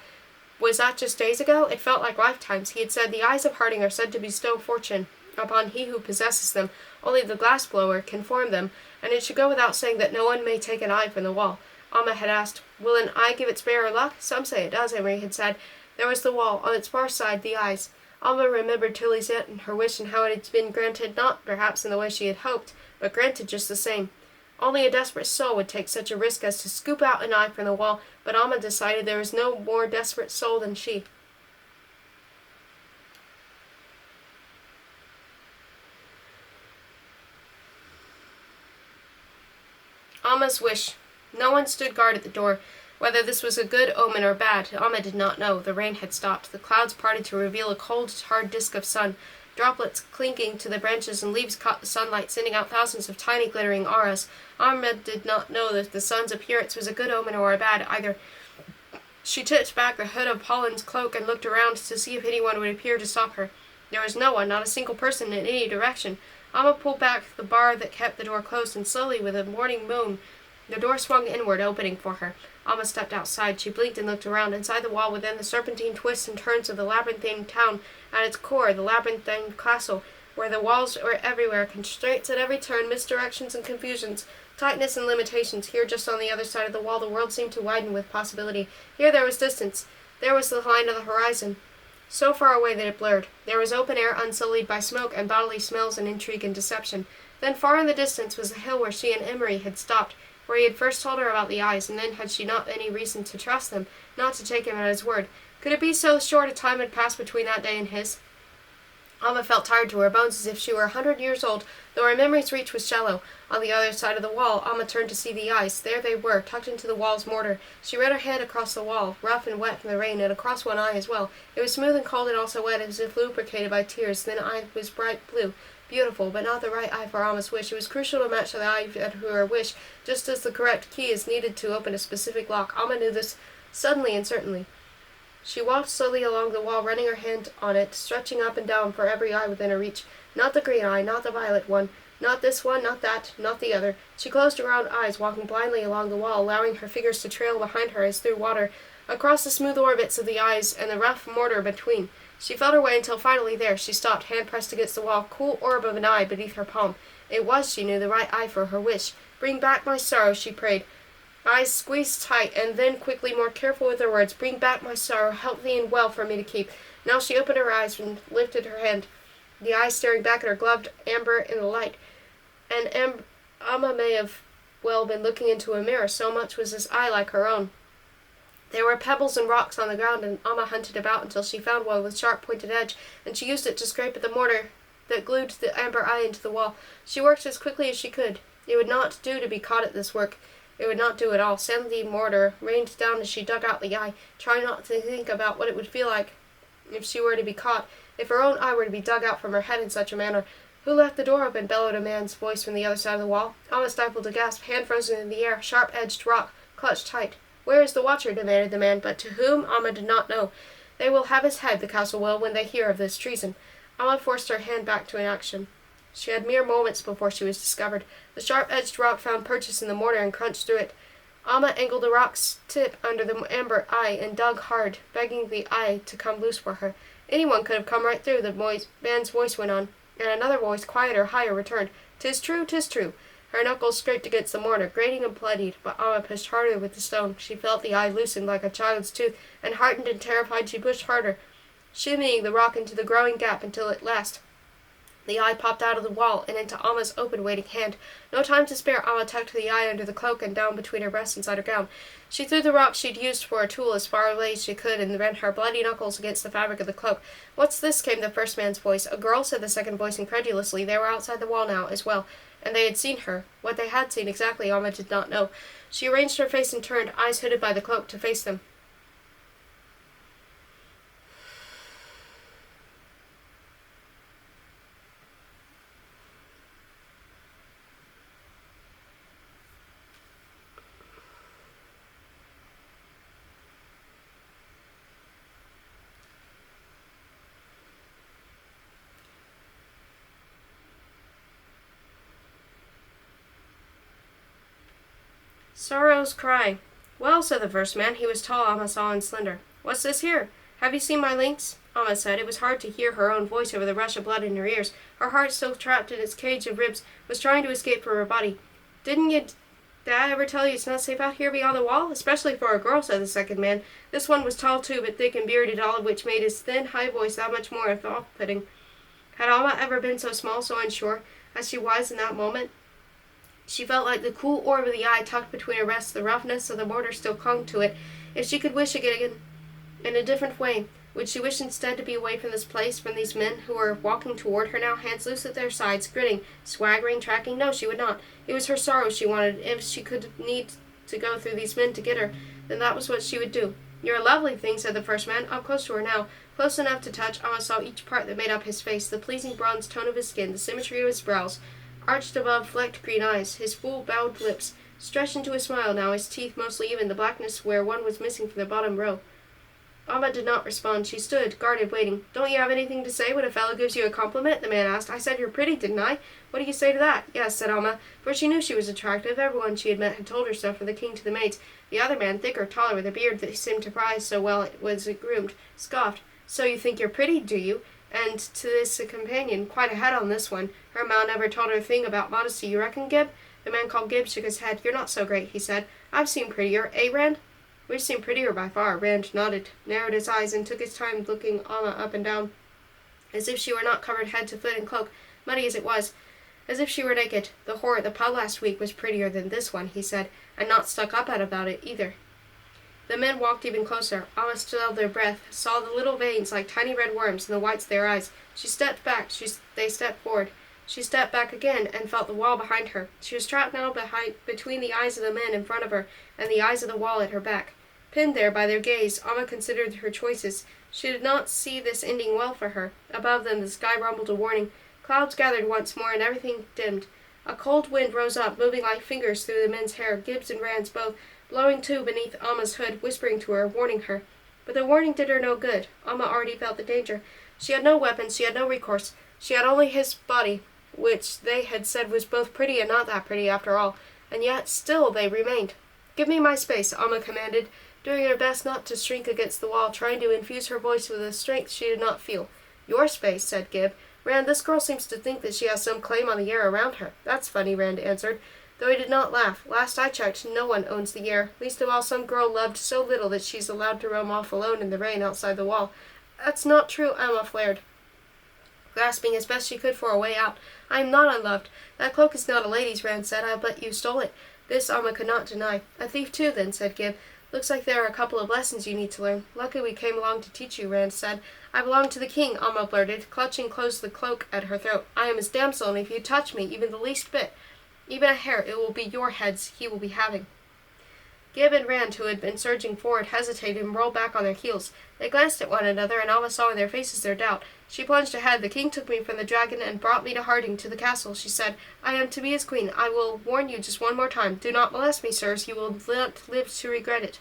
Was that just days ago? It felt like lifetimes. He had said the eyes of Harding are said to bestow fortune upon he who possesses them. Only the glass-blower can form them, and it should go without saying that no one may take an eye from the wall. Alma had asked, "Will an eye give its bearer luck?" "Some say it does," Emery had said. There was the wall, on its far side the eyes. Alma remembered Tilly's aunt and her wish and how it had been granted, not perhaps in the way she had hoped, but granted just the same. Only a desperate soul would take such a risk as to scoop out an eye from the wall, but Alma decided there was no more desperate soul than she. Alma's wish. No one stood guard at the door. Whether this was a good omen or bad, Alma did not know. The rain had stopped. The clouds parted to reveal a cold, hard disk of sun. Droplets clinking to the branches and leaves caught the sunlight, sending out thousands of tiny glittering auras. Alma did not know that the sun's appearance was a good omen or a bad either. She tipped back the hood of Pauline's cloak and looked around to see if anyone would appear to stop her. There was no one, not a single person in any direction. Alma pulled back the bar that kept the door closed, and slowly, with a morning moon, the door swung inward, opening for her. Alma stepped outside. She blinked and looked around. Inside the wall, within the serpentine twists and turns of the labyrinthine town, at its core, the labyrinthine castle, where the walls were everywhere, constraints at every turn, misdirections and confusions, tightness and limitations. Here, just on the other side of the wall, the world seemed to widen with possibility. Here there was distance. There was the line of the horizon, so far away that it blurred. There was open air unsullied by smoke and bodily smells and intrigue and deception. Then far in the distance was the hill where she and Emery had stopped, where he had first told her about the eyes, and then had she not any reason to trust them, not to take him at his word? Could it be so short a time had passed between that day and his? Alma felt tired to her bones, as if she were 100 years old, though her memory's reach was shallow. On the other side of the wall, Alma turned to see the eyes. There they were, tucked into the wall's mortar. She ran her hand across the wall, rough and wet from the rain, and across one eye as well. It was smooth and cold and also wet, as if lubricated by tears. Then the eye was bright blue. beautiful, but not the right eye for Alma's wish. It was crucial to match the eye to her wish, just as the correct key is needed to open a specific lock. Alma knew this suddenly and certainly. She walked slowly along the wall, running her hand on it, stretching up and down for every eye within her reach. Not the green eye, not the violet one, not this one, not that, not the other. She closed her round eyes, walking blindly along the wall, allowing her fingers to trail behind her as through water, across the smooth orbits of the eyes and the rough mortar between. She felt her way until finally there she stopped, hand pressed against the wall, cool orb of an eye beneath her palm. It was, she knew, the right eye for her wish. Bring back my sorrow, she prayed. Eyes squeezed tight, and then quickly, more careful with her words, bring back my sorrow, help thee and well for me to keep. Now she opened her eyes and lifted her hand, the eyes staring back at her, gloved amber in the light. And Alma may have well been looking into a mirror, so much was this eye like her own. There were pebbles and rocks on the ground, and Alma hunted about until she found one with sharp pointed edge, and she used it to scrape at the mortar that glued the amber eye into the wall. She worked as quickly as she could. It would not do to be caught at this work. It would not do at all. Send the mortar rained down as she dug out the eye, trying not to think about what it would feel like if she were to be caught, if her own eye were to be dug out from her head in such a manner. Who left the door open? Bellowed a man's voice from the other side of the wall. Alma stifled a gasp, hand frozen in the air, sharp-edged rock, clutched tight. Where is the watcher? Demanded the man, but to whom? Alma did not know. They will have his head, the castle will, when they hear of this treason. Alma forced her hand back to inaction. She had mere moments before she was discovered. The sharp-edged rock found purchase in the mortar and crunched through it. Alma angled the rock's tip under the amber eye and dug hard, begging the eye to come loose for her. Anyone could have come right through, the man's voice went on, and another voice, quieter, higher, returned. 'Tis true, 'tis true. Her knuckles scraped against the mortar, grating and bloodied, but Alma pushed harder with the stone. She felt the eye loosened like a child's tooth, and heartened and terrified she pushed harder, shimmying the rock into the growing gap until at last the eye popped out of the wall and into Alma's open, waiting hand. No time to spare, Alma tucked the eye under the cloak and down between her breasts inside her gown. She threw the rock she'd used for a tool as far away as she could and ran her bloody knuckles against the fabric of the cloak. What's this? Came the first man's voice. A girl, said the second voice incredulously. They were outside the wall now, as well, and they had seen her. What they had seen exactly, Alma did not know. She arranged her face and turned, eyes hooded by the cloak, to face them. Sorrow's cry. Well, said the first man. He was tall, Alma saw, and slender. What's this here? Have you seen my lynx? Alma said. It was hard to hear her own voice over the rush of blood in her ears. Her heart, still trapped in its cage of ribs, was trying to escape from her body. Did Dad ever tell you it's not safe out here beyond the wall? Especially for a girl, said the second man. This one was tall too, but thick and bearded, all of which made his thin, high voice that much more off-putting. Had Alma ever been so small, so unsure, as she was in that moment? She felt like the cool orb of the eye tucked between her breasts. The roughness of the mortar still clung to it. If she could wish again in a different way, would she wish instead to be away from this place, from these men who were walking toward her now, hands loose at their sides, grinning, swaggering, tracking? No, she would not. It was her sorrow she wanted. If she could need to go through these men to get her, then that was what she would do. You're a lovely thing, said the first man, up close to her now, close enough to touch. Alma saw each part that made up his face, the pleasing bronze tone of his skin, the symmetry of his brows, arched above flecked green eyes, his full bowed lips, stretched into a smile now, his teeth mostly even, the blackness where one was missing from the bottom row. Alma did not respond. She stood, guarded, waiting. Don't you have anything to say when a fellow gives you a compliment? The man asked. I said you're pretty, didn't I? What do you say to that? Yes, said Alma, for she knew she was attractive. Everyone she had met had told her so, from the king to the maids. The other man, thicker, taller, with a beard that seemed to prize so well it was groomed, scoffed. So you think you're pretty, do you? And to this companion, quite a head on this one. Her ma never told her a thing about modesty, you reckon, Gib? The man called Gib shook his head. You're not so great, he said. I've seen prettier, eh, Rand? We've seen prettier by far. Rand nodded, narrowed his eyes, and took his time looking Alma up and down, as if she were not covered head to foot in cloak, muddy as it was, as if she were naked. The whore at the pub last week was prettier than this one, he said, and not stuck up at about it, either. The men walked even closer. Alma stilled their breath, saw the little veins like tiny red worms in the whites of their eyes. She stepped back. They stepped forward. She stepped back again and felt the wall behind her. She was trapped now between the eyes of the men in front of her and the eyes of the wall at her back. Pinned there by their gaze, Alma considered her choices. She did not see this ending well for her. Above them the sky rumbled a warning. Clouds gathered once more, and everything dimmed. A cold wind rose up, moving like fingers through the men's hair, Gibbs and Rand's both, blowing too beneath Alma's hood, whispering to her, warning her. But the warning did her no good. Alma already felt the danger. She had no weapons, she had no recourse. She had only his body, which they had said was both pretty and not that pretty after all, and yet still they remained. "Give me my space," Alma commanded, doing her best not to shrink against the wall, trying to infuse her voice with a strength she did not feel. "Your space," said Gib. "Rand, this girl seems to think that she has some claim on the air around her." "That's funny," Rand answered, though he did not laugh. "Last I checked, no one owns the air, least of all some girl loved so little that she's allowed to roam off alone in the rain outside the wall." "That's not true," Alma flared, grasping as best she could for a way out. "I am not unloved. That cloak is not a lady's," Rand said. "I'll bet you stole it." This Alma could not deny. "A thief too, then," said Gib. "Looks like there are a couple of lessons you need to learn." "Lucky we came along to teach you," Rand said. "I belong to the king," Alma blurted, clutching close the cloak at her throat. "I am his damsel, and if you touch me, even the least bit, even a hair, it will be your heads he will be having." Gib and Rand, who had been surging forward, hesitated and rolled back on their heels. They glanced at one another, and Alma saw in their faces their doubt. She plunged ahead. "The king took me from the dragon and brought me to Harding, to the castle," she said. "I am to be his queen. I will warn you just one more time. Do not molest me, sirs. You will not live to regret it."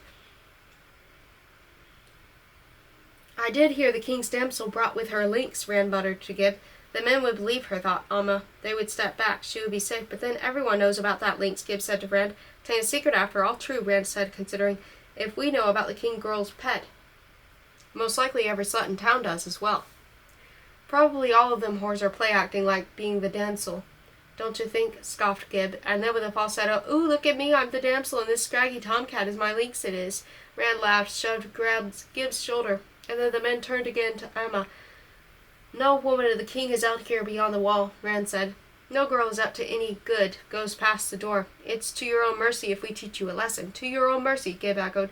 "I did hear the king's damsel brought with her a lynx," Rand muttered to Gib. "The men would believe her," thought Alma. "They would step back. She would be safe. But then everyone knows about that lynx," Gib said to Rand. "'Tain't a secret after all." "True," Rand said, considering. "If we know about the king girl's pet, most likely every slut in town does as well. Probably all of them whores are play-acting like being the damsel. Don't you think?" scoffed Gib. And then with a falsetto, "Ooh, look at me, I'm the damsel, and this scraggy tomcat is my lynx it is." Rand laughed, grabbed Gib's shoulder, and then the men turned again to Alma. "No woman of the king is out here beyond the wall," Rand said. "No girl is up to any good goes past the door. It's to your own mercy if we teach you a lesson." "To your own mercy," Gib echoed.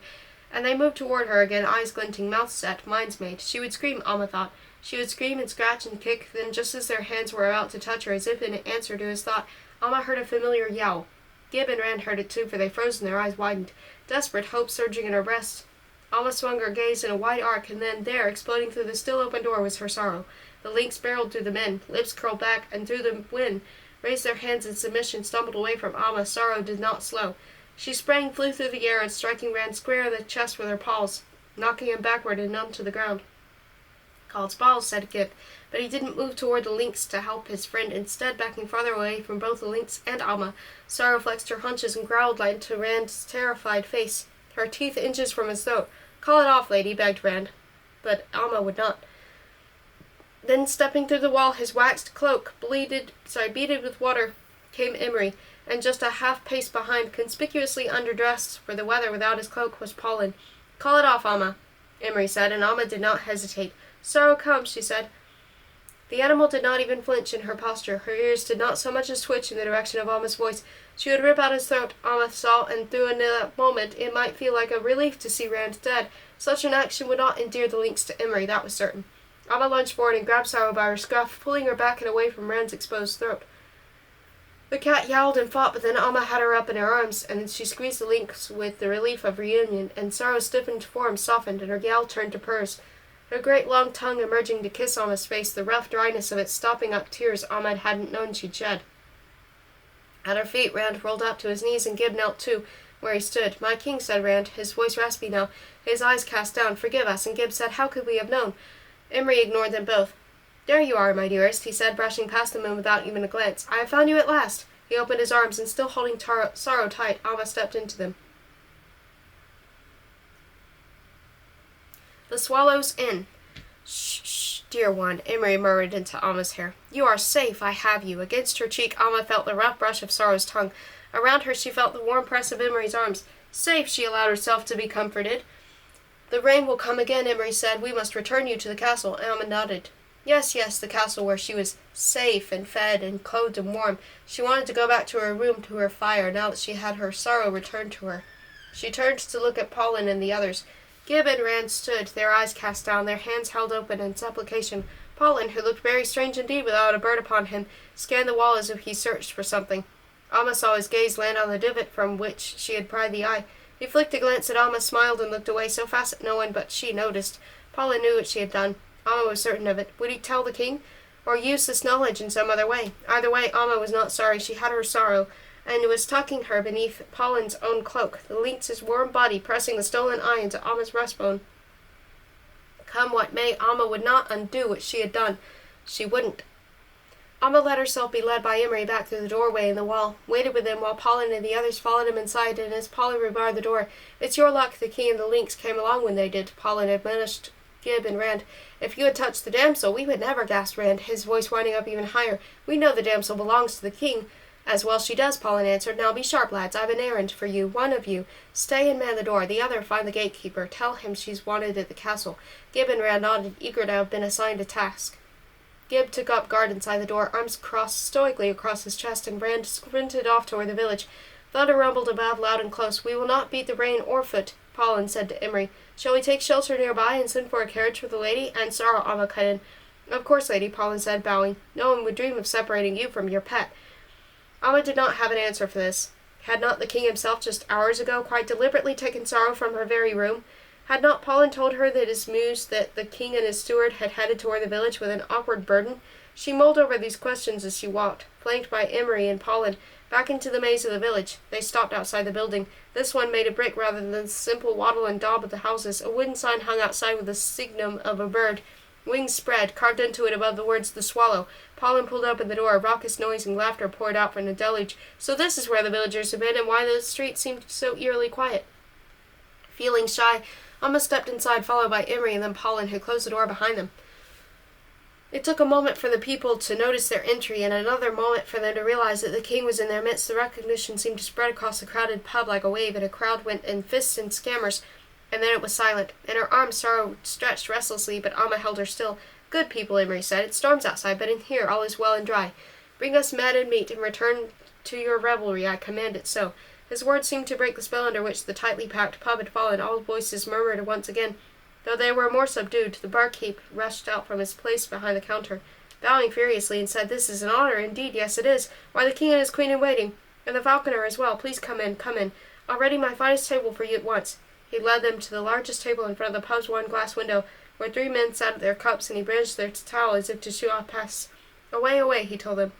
And they moved toward her again, eyes glinting, mouths set, minds made. She would scream, Alma thought. She would scream and scratch and kick, then just as their hands were about to touch her, as if in answer to his thought, Alma heard a familiar yowl. Gib and Rand heard it too, for they froze and their eyes widened, desperate hope surging in her breast. Alma swung her gaze in a wide arc, and then there, exploding through the still open door, was her sorrow. The lynx barreled through the men, lips curled back, and through the wind, raised their hands in submission, stumbled away from Alma. Sorrow did not slow. She sprang, flew through the air, and striking Rand square in the chest with her paws, knocking him backward and onto the ground. "Called balls," said Gib, but he didn't move toward the lynx to help his friend, instead backing farther away from both the lynx and Alma. Sorrow flexed her haunches and growled into Rand's terrified face, her teeth inches from his throat. "Call it off, lady," begged Rand, but Alma would not. Then, stepping through the wall, his waxed cloak beaded with water, came Emery, and just a half-pace behind, conspicuously underdressed for the weather without his cloak, was Paulin. "Call it off, Alma," Emery said, and Alma did not hesitate. "Sorrow comes," she said. The animal did not even flinch in her posture. Her ears did not so much as twitch in the direction of Alma's voice. She would rip out his throat, Alma saw, and through a moment it might feel like a relief to see Rand dead. Such an action would not endear the lynx to Emery, that was certain. Alma lunged forward and grabbed Sorrow by her scruff, pulling her back and away from Rand's exposed throat. The cat yowled and fought, but then Alma had her up in her arms, and she squeezed the lynx with the relief of reunion, and Sorrow's stiffened form softened, and her yowl turned to purrs. Her great long tongue emerging to kiss Alma's face, the rough dryness of it stopping up tears Alma hadn't known she'd shed. At her feet, Rand rolled up to his knees, and Gib knelt too, where he stood. "My king," said Rand, his voice raspy now, his eyes cast down, "forgive us," and Gib said, "How could we have known?" Emery ignored them both. "There you are, my dearest," he said, brushing past the moon without even a glance. "I have found you at last." He opened his arms, and still holding Sorrow tight, Alma stepped into them. The Swallows Inn. "Shh, shh, dear one," Emery murmured into Alma's hair. "You are safe, I have you." Against her cheek, Alma felt the rough brush of Sorrow's tongue. Around her she felt the warm press of Emery's arms. "Safe," she allowed herself to be comforted. "The rain will come again," Emery said. "We must return you to the castle." Alma nodded. Yes, the castle where she was safe and fed and clothed and warm. She wanted to go back to her room, to her fire, now that she had her sorrow returned to her. She turned to look at Paulin and the others. Gib and Rand stood, their eyes cast down, their hands held open in supplication. Paulin, who looked very strange indeed without a bird upon him, scanned the wall as if he searched for something. Alma saw his gaze land on the divot from which she had pried the eye. He flicked a glance at Alma, smiled, and looked away so fast that no one but she noticed. Paulin knew what she had done. Alma was certain of it. Would he tell the king? or use this knowledge in some other way. Either way, Amma was not sorry. She had her sorrow, and was tucking her beneath Pollen's own cloak, the lynx's warm body pressing the stolen eye into Amma's breastbone. Come what may, Amma would not undo what she had done. She wouldn't. Amma let herself be led by Emery back through the doorway in the wall, waited with him while Pollen and the others followed him inside, and as Pollen rebarred the door, "It's your luck the king and the lynx came along when they did," Pollen admonished Gib and Rand. "If you had touched the damsel, we would never," gasped Rand, his voice winding up even higher. "We know the damsel belongs to the king." "As well she does," Pollen answered. "Now be sharp, lads. I've an errand for you. One of you stay and man the door. The other find the gatekeeper. Tell him she's wanted at the castle." Gib and Rand nodded, eager to have been assigned a task. Gib took up guard inside the door, arms crossed stoically across his chest, and Rand sprinted off toward the village. Thunder rumbled above, loud and close. "We will not beat the rain or foot," Pollen said to Emery. "Shall we take shelter nearby and send for a carriage for the lady?" "And sorrow," Amma cut in. "Of course, lady," Pollen said, bowing. "No one would dream of separating you from your pet." Amma did not have an answer for this. Had not the king himself just hours ago quite deliberately taken sorrow from her very room? Had not Pollen told her that his muse that the king and his steward had headed toward the village with an awkward burden? She mulled over these questions as she walked, flanked by Emery and Pollen, back into the maze of the village. They stopped outside the building. This one made of brick rather than the simple wattle and daub of the houses. A wooden sign hung outside with the signum of a bird, wings spread, carved into it above the words "The Swallow." Pollen pulled open the door. Raucous noise and laughter poured out from the deluge. So this is where the villagers had been, and why the street seemed so eerily quiet. Feeling shy, Amma stepped inside, followed by Emery and then Pollen, who closed the door behind them. It took a moment for the people to notice their entry, and another moment for them to realize that the king was in their midst. The recognition seemed to spread across the crowded pub like a wave, and a crowd went in fists and scammers, and then it was silent. In her arms, Sorrow stretched restlessly, but Amma held her still. "Good people," Emery said. "It storms outside, but in here all is well and dry. Bring us mad and meat, and return to your revelry. I command it so." His words seemed to break the spell under which the tightly packed pub had fallen. All voices murmured once again, though they were more subdued. The barkeep rushed out from his place behind the counter, bowing furiously, and said, "This is an honor indeed. Yes, it is. Why, the king and his queen in waiting, and the falconer as well. Please come in, come in. I'll ready my finest table for you at once." He led them to the largest table in front of the pub's one glass window, where 3 men sat at their cups, and he brandished their towel as if to shoo off pests. "Away, away," he told them.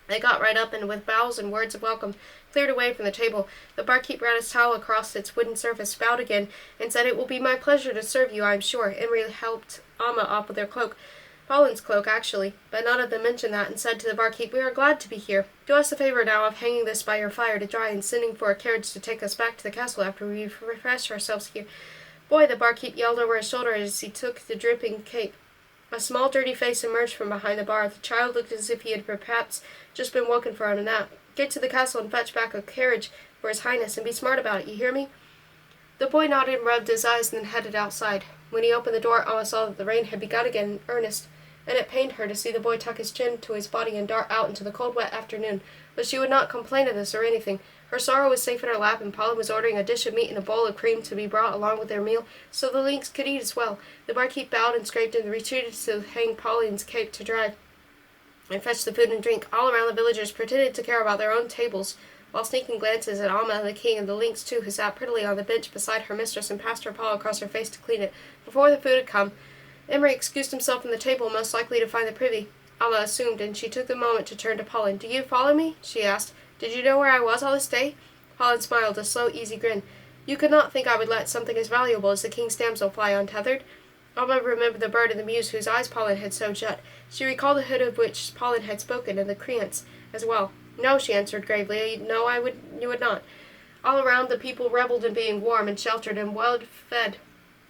They got right up, and with bows and words of welcome, cleared away from the table. The barkeep ran his towel across its wooden surface, bowed again, and said, "It will be my pleasure to serve you, I am sure." Emery helped Amma off with their cloak, Pollen's cloak, actually, but none of them mentioned that, and said to the barkeep, "We are glad to be here. Do us a favor now of hanging this by your fire to dry, and sending for a carriage to take us back to the castle after we refresh ourselves here." "Boy," the barkeep yelled over his shoulder as he took the dripping cape. A small dirty face emerged from behind the bar. The child looked as if he had perhaps just been woken from a nap. "Get to the castle and fetch back a carriage for his highness, and be smart about it, you hear me?" The boy nodded and rubbed his eyes and then headed outside. When he opened the door, Amma saw that the rain had begun again in earnest, and it pained her to see the boy tuck his chin to his body and dart out into the cold, wet afternoon. But she would not complain of this or anything. Her sorrow was safe in her lap, and Pollen was ordering a dish of meat and a bowl of cream to be brought along with their meal, so the lynx could eat as well. The barkeep bowed and scraped and retreated to hang Pollen's cape to dry, and fetch the food and drink. All around the villagers pretended to care about their own tables, while sneaking glances at Amma and the king and the lynx too, who sat prettily on the bench beside her mistress and passed her paw across her face to clean it. Before the food had come, Emery excused himself from the table, most likely to find the privy. Amma assumed, and she took the moment to turn to Pollen. "Do you follow me?" she asked. "Did you know where I was all this day?" Pollen smiled, a slow, easy grin. "You could not think I would let something as valuable as the king's damsel fly untethered?" Amma remembered the bird and the muse whose eyes Pollen had so shut. She recalled the hood of which Pollen had spoken, and the creance as well. "No," she answered gravely. "No, you would not." All around the people revelled in being warm and sheltered and well fed,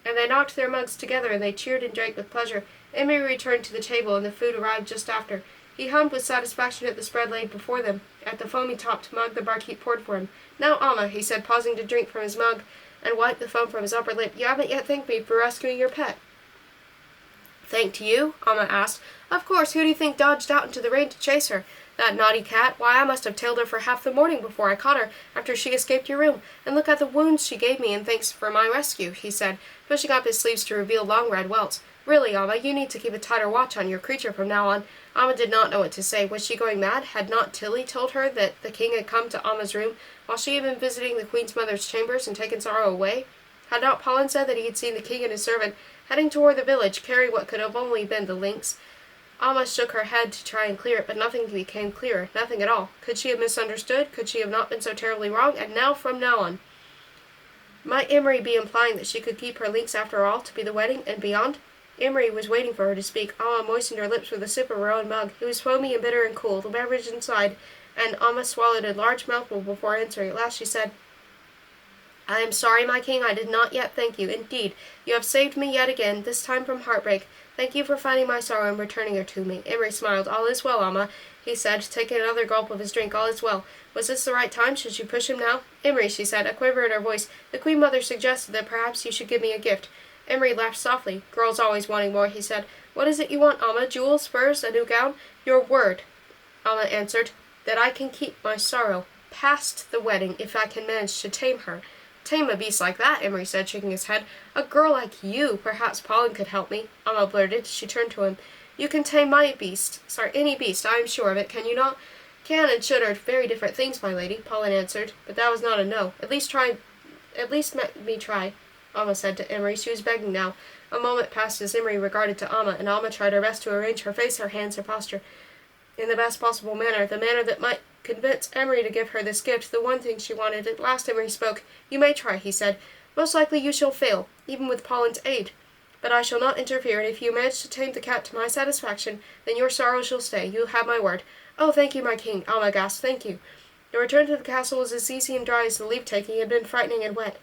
and they knocked their mugs together, and they cheered and drank with pleasure. Emery returned to the table, and the food arrived just after. He hummed with satisfaction at the spread laid before them, at the foamy-topped mug the barkeep poured for him. "Now, Amma," he said, pausing to drink from his mug, and wiped the foam from his upper lip, "you haven't yet thanked me for rescuing your pet." "Thanked you?" Amma asked. "Of course. Who do you think dodged out into the rain to chase her? That naughty cat. Why, I must have tailed her for half the morning before I caught her, after she escaped your room. And look at the wounds she gave me in thanks for my rescue," he said, pushing up his sleeves to reveal long red welts. "Really, Amma, you need to keep a tighter watch on your creature from now on." Amma did not know what to say. Was she going mad? Had not Tilly told her that the king had come to Amma's room, while she had been visiting the queen's mother's chambers and taken Sorrow away? Had not Pollen said that he had seen the king and his servant heading toward the village, carry what could have only been the lynx? Alma shook her head to try and clear it, but nothing became clearer. Nothing at all. Could she have misunderstood? Could she have not been so terribly wrong? And now, from now on, might Emery be implying that she could keep her links after all, to be the wedding, and beyond? Emery was waiting for her to speak. Alma moistened her lips with a sip of her own mug. It was foamy and bitter and cool, the beverage inside, and Alma swallowed a large mouthful before answering. At last she said, I am sorry, my king, I did not yet thank you. Indeed, you have saved me yet again, this time from heartbreak. Thank you for finding my sorrow and returning her to me. Emery smiled. All is well, Alma, he said, taking another gulp of his drink. All is well. Was this the right time? Should you push him now? Emery, she said, a quiver in her voice, the Queen Mother suggested that perhaps you should give me a gift. Emery laughed softly. Girls always wanting more, he said. What is it you want, Alma? Jewels, furs, a new gown? Your word, Alma answered, that I can keep my sorrow past the wedding if I can manage to tame her. Tame a beast like that, Emery said, shaking his head. A girl like you. Perhaps Pauline could help me, Alma blurted. She turned to him. You can tame my beast. Any beast, I am sure of it, can you not? Can and should are very different things, my lady, Pauline answered, but that was not a no. At least let me try, Alma said to Emery. She was begging now. A moment passed as Emery regarded to Alma, and Alma tried her best to arrange her face, her hands, her posture in the best possible manner, the manner that might convince Emery to give her this gift, the one thing she wanted. At last Emery spoke. You may try, he said. Most likely you shall fail, even with Pauline's aid. But I shall not interfere, and if you manage to tame the cat to my satisfaction, then your sorrow shall stay. You have my word. Oh, thank you, my king, Alma gasped. Thank you. The return to the castle was as easy and dry as the leave-taking had been frightening and wet.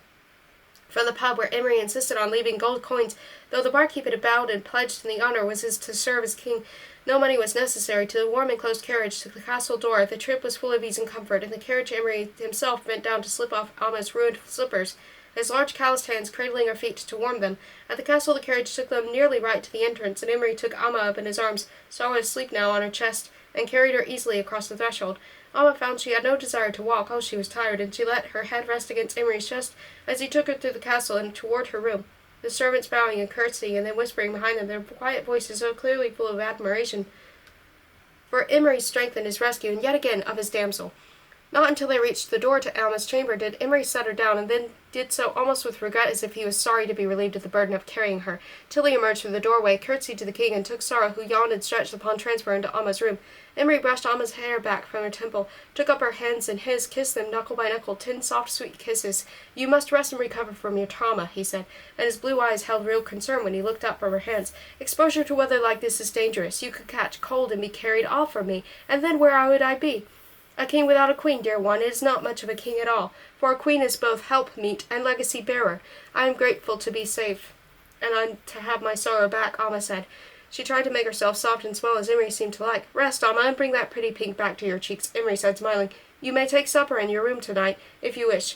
From the pub where Emery insisted on leaving gold coins, though the barkeep had bowed and pledged in the honour was to serve as king, no money was necessary, to the warm enclosed carriage to the castle door. The trip was full of ease and comfort. In the carriage Emery himself bent down to slip off Alma's ruined slippers, his large calloused hands cradling her feet to warm them. At the castle the carriage took them nearly right to the entrance, and Emery took Alma up in his arms, saw her asleep now on her chest, and carried her easily across the threshold. Alma found she had no desire to walk. Oh, she was tired, and she let her head rest against Emery's chest as he took her through the castle and toward her room, the servants bowing and curtsying, and then whispering behind them, their quiet voices so clearly full of admiration for Emery's strength and his rescue, and yet again of his damsel. Not until they reached the door to Alma's chamber did Emery set her down, and then did so almost with regret, as if he was sorry to be relieved of the burden of carrying her. Tilly emerged from the doorway, curtsied to the king, and took Sorrow, who yawned and stretched upon transfer, into Alma's room. Emery brushed Alma's hair back from her temple, took up her hands in his, kissed them knuckle by knuckle, 10 soft, sweet kisses. You must rest and recover from your trauma, he said, and his blue eyes held real concern when he looked up from her hands. Exposure to weather like this is dangerous. You could catch cold and be carried off from me, and then where would I be? A king without a queen, dear one, is not much of a king at all, for a queen is both helpmeet and legacy-bearer. I am grateful to be safe, and I'm to have my sorrow back, Alma said. She tried to make herself soft and small as Emery seemed to like. Rest, Alma, and bring that pretty pink back to your cheeks, Emery said, smiling. You may take supper in your room tonight, if you wish.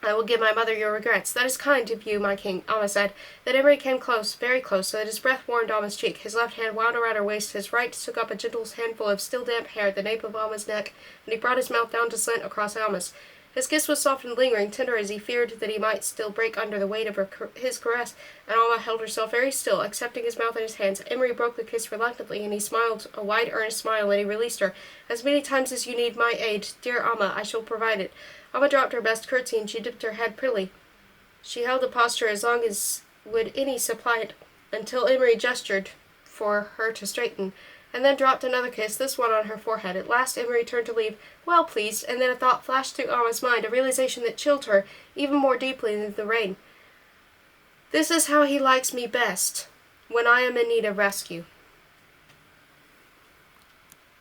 I will give my mother your regrets. That is kind of you, my king, Alma said. Then Emery came close, very close, so that his breath warmed Alma's cheek. His left hand wound around her waist, his right took up a gentle handful of still damp hair at the nape of Alma's neck, and he brought his mouth down to slant across Alma's. His kiss was soft and lingering, tender as he feared that he might still break under the weight of his caress, and Alma held herself very still, accepting his mouth in his hands. Emery broke the kiss reluctantly, and he smiled a wide, earnest smile when he released her. As many times as you need my aid, dear Alma, I shall provide it. Alma dropped her best curtsy, and she dipped her head prettily. She held the posture as long as would any supply it, until Emery gestured for her to straighten, and then dropped another kiss, this one on her forehead. At last Emery turned to leave, well pleased, and then a thought flashed through Alma's mind, a realization that chilled her even more deeply than the rain. This is how he likes me best, when I am in need of rescue.